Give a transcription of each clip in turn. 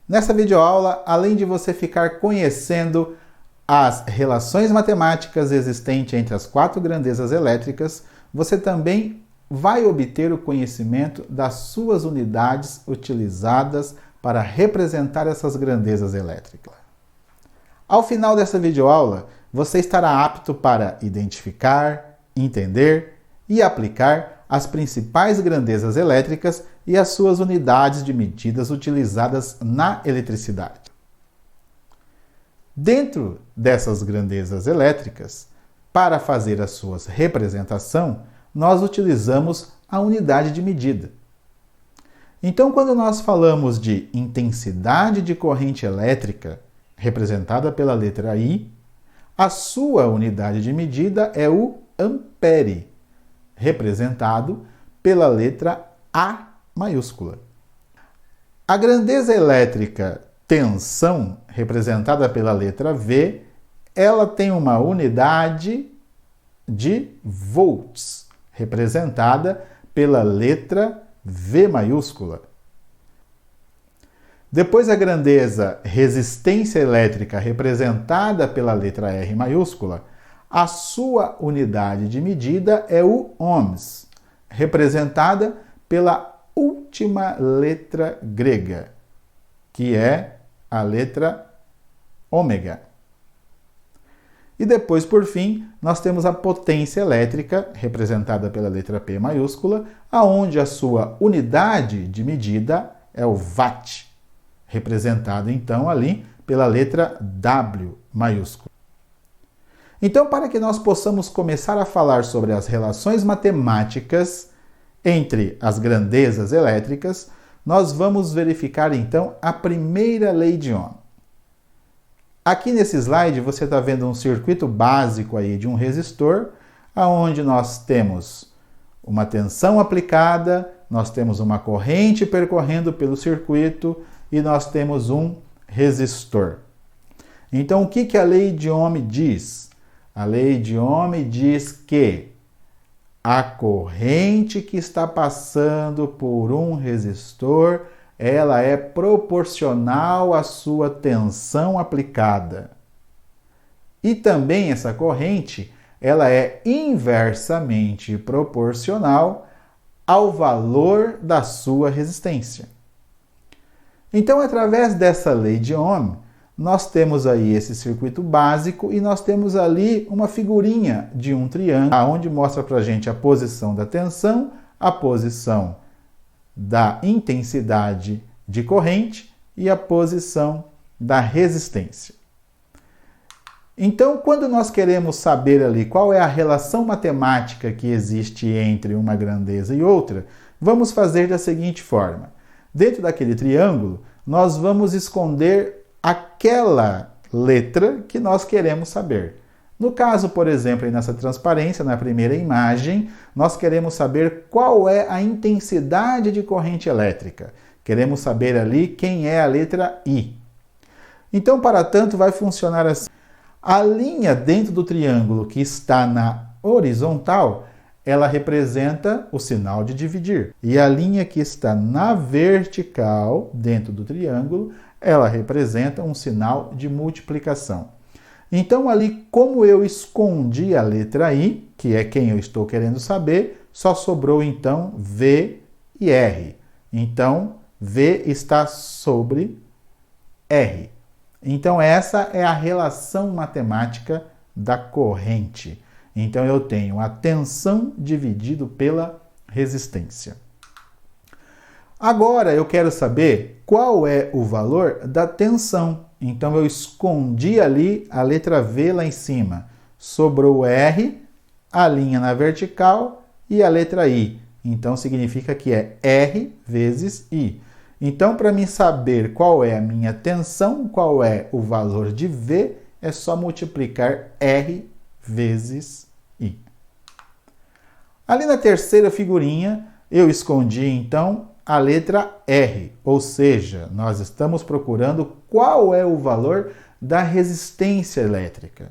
Nessa videoaula, além de você ficar conhecendo as relações matemáticas existentes entre as 4 grandezas elétricas, você também vai obter o conhecimento das suas unidades utilizadas para representar essas grandezas elétricas. Ao final dessa videoaula, você estará apto para identificar, entender e aplicar as principais grandezas elétricas e as suas unidades de medidas utilizadas na eletricidade. Dentro dessas grandezas elétricas, para fazer a sua representação, nós utilizamos a unidade de medida. Então, quando nós falamos de intensidade de corrente elétrica, representada pela letra I, a sua unidade de medida é o ampere, representado pela letra A maiúscula. A grandeza elétrica tensão, representada pela letra V, ela tem uma unidade de volts, representada pela letra V maiúscula. Depois a grandeza resistência elétrica, representada pela letra R maiúscula, a sua unidade de medida é o ohms, representada pela última letra grega, que é a letra ômega. E depois, por fim, nós temos a potência elétrica, representada pela letra P maiúscula, aonde a sua unidade de medida é o watt, representado então ali pela letra W maiúscula. Então, para que nós possamos começar a falar sobre as relações matemáticas entre as grandezas elétricas, nós vamos verificar então a primeira lei de Ohm. Aqui nesse slide você está vendo um circuito básico aí de um resistor, onde nós temos uma tensão aplicada, nós temos uma corrente percorrendo pelo circuito e nós temos um resistor. Então, o que a lei de Ohm diz? A lei de Ohm diz que a corrente que está passando por um resistor, ela é proporcional à sua tensão aplicada. E também essa corrente, ela é inversamente proporcional ao valor da sua resistência. Então, através dessa lei de Ohm, nós temos aí esse circuito básico e nós temos ali uma figurinha de um triângulo, onde mostra para a gente a posição da tensão, a posição da intensidade de corrente e a posição da resistência. Então, quando nós queremos saber ali qual é a relação matemática que existe entre uma grandeza e outra, vamos fazer da seguinte forma. Dentro daquele triângulo, nós vamos esconder aquela letra que nós queremos saber. No caso, por exemplo, aí nessa transparência, na primeira imagem, nós queremos saber qual é a intensidade de corrente elétrica. Queremos saber ali quem é a letra I. Então, para tanto, vai funcionar assim. A linha dentro do triângulo que está na horizontal, ela representa o sinal de dividir. E a linha que está na vertical, dentro do triângulo, ela representa um sinal de multiplicação. Então, ali, como eu escondi a letra I, que é quem eu estou querendo saber, só sobrou, então, V e R. Então, V está sobre R. Então, essa é a relação matemática da corrente. Então, eu tenho a tensão dividido pela resistência. Agora, eu quero saber qual é o valor da tensão. Então, eu escondi ali a letra V lá em cima. Sobrou R, a linha na vertical e a letra I. Então, significa que é R vezes I. Então, para mim saber qual é a minha tensão, qual é o valor de V, é só multiplicar R vezes I. Ali na terceira figurinha, eu escondi, então, a letra R, ou seja, nós estamos procurando qual é o valor da resistência elétrica.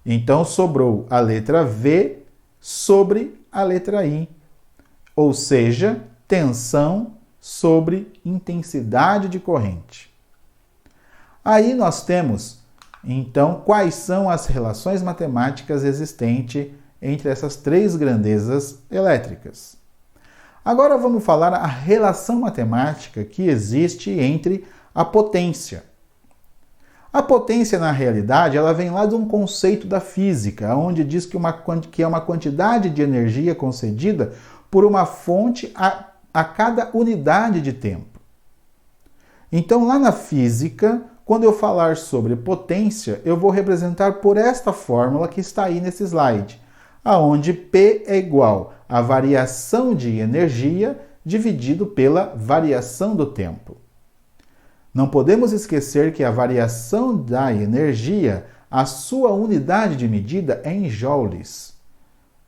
Então, sobrou a letra V sobre a letra I, ou seja, tensão sobre intensidade de corrente. Aí nós temos, então, quais são as relações matemáticas existentes entre essas três grandezas elétricas. Agora vamos falar a relação matemática que existe entre a potência. A potência, na realidade, ela vem lá de um conceito da física, onde diz que é uma quantidade de energia concedida por uma fonte a cada unidade de tempo. Então, lá na física, quando eu falar sobre potência, eu vou representar por esta fórmula que está aí nesse slide, aonde P é igual à variação de energia dividido pela variação do tempo. Não podemos esquecer que a variação da energia, a sua unidade de medida é em joules.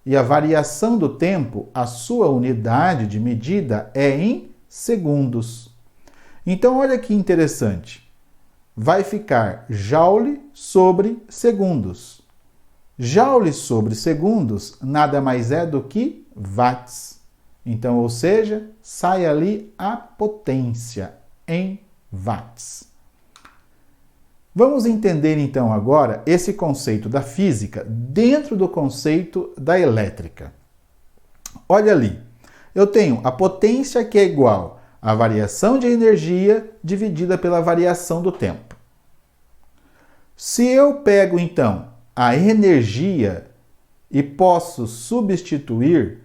E a variação do tempo, a sua unidade de medida é em segundos. Então, olha que interessante. Vai ficar joule sobre segundos. Joule sobre segundos nada mais é do que watts. Então, ou seja, sai ali a potência em watts. Vamos entender então agora esse conceito da física dentro do conceito da elétrica. Olha ali, eu tenho a potência que é igual à variação de energia dividida pela variação do tempo. Se eu pego então a energia e posso substituir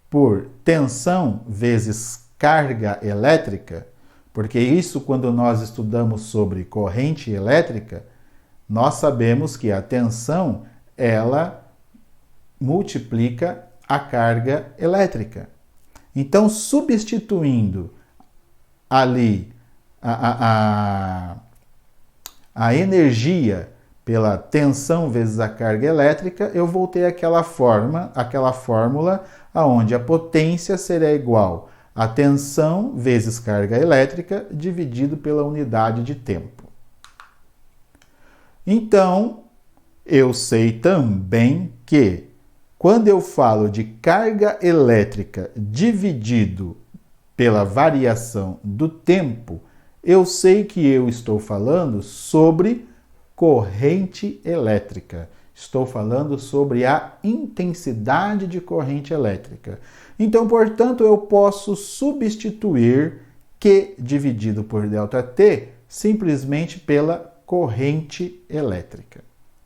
por tensão vezes carga elétrica, porque isso, quando nós estudamos sobre corrente elétrica, nós sabemos que a tensão, ela multiplica a carga elétrica. Então, substituindo ali a energia pela tensão vezes a carga elétrica, eu vou ter aquela fórmula onde a potência será igual a tensão vezes carga elétrica dividido pela unidade de tempo. Então, eu sei também que quando eu falo de carga elétrica dividido pela variação do tempo, eu sei que eu estou falando sobre corrente elétrica. Estou falando sobre a intensidade de corrente elétrica. Então, portanto, eu posso substituir Q dividido por ΔT simplesmente pela corrente elétrica,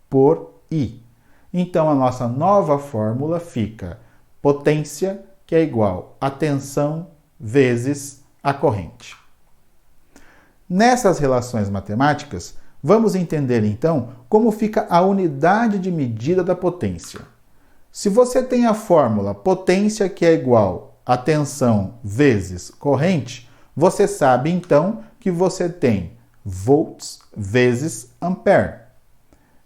por I. Então, a nossa nova fórmula fica potência, que é igual a tensão vezes a corrente. Nessas relações matemáticas, vamos entender então como fica a unidade de medida da potência. Se você tem a fórmula potência que é igual a tensão vezes corrente, você sabe então que você tem volts vezes ampere.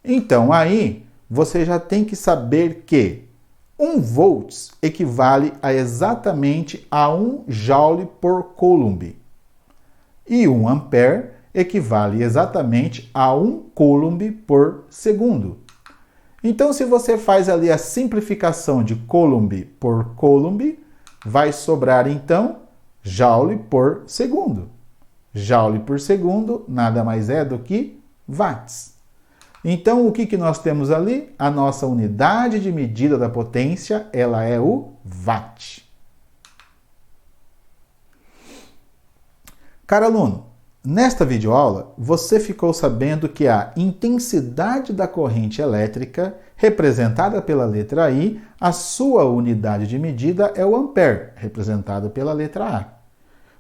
Então aí você já tem que saber que 1 volts equivale a exatamente a 1 joule por coulomb. E 1 ampere equivale exatamente a 1 coulomb por segundo. Então, se você faz ali a simplificação de coulomb por coulomb, vai sobrar então joule por segundo. Joule por segundo nada mais é do que watts. Então, o que nós temos ali? A nossa unidade de medida da potência, ela é o watt. Caro aluno, nesta videoaula, você ficou sabendo que a intensidade da corrente elétrica, representada pela letra I, a sua unidade de medida é o ampere, representado pela letra A.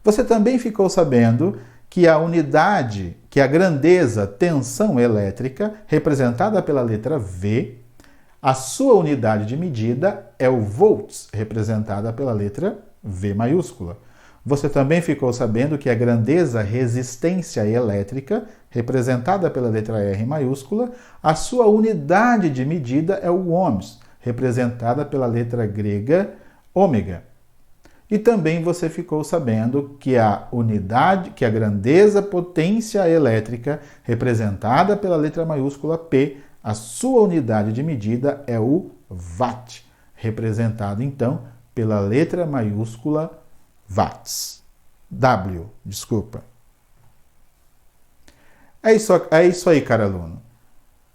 Você também ficou sabendo que a grandeza tensão elétrica, representada pela letra V, a sua unidade de medida é o volts, representada pela letra V maiúscula. Você também ficou sabendo que a grandeza resistência elétrica, representada pela letra R maiúscula, a sua unidade de medida é o ohms, representada pela letra grega ômega. E também você ficou sabendo que a grandeza potência elétrica, representada pela letra maiúscula P, a sua unidade de medida é o watt, representado então pela letra maiúscula watts. W, desculpa. É isso aí, caro aluno.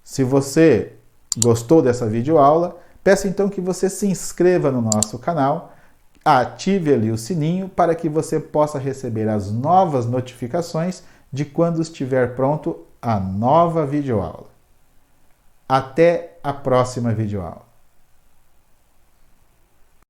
Se você gostou dessa videoaula, peço então que você se inscreva no nosso canal, ative ali o sininho para que você possa receber as novas notificações de quando estiver pronto a nova videoaula. Até a próxima videoaula.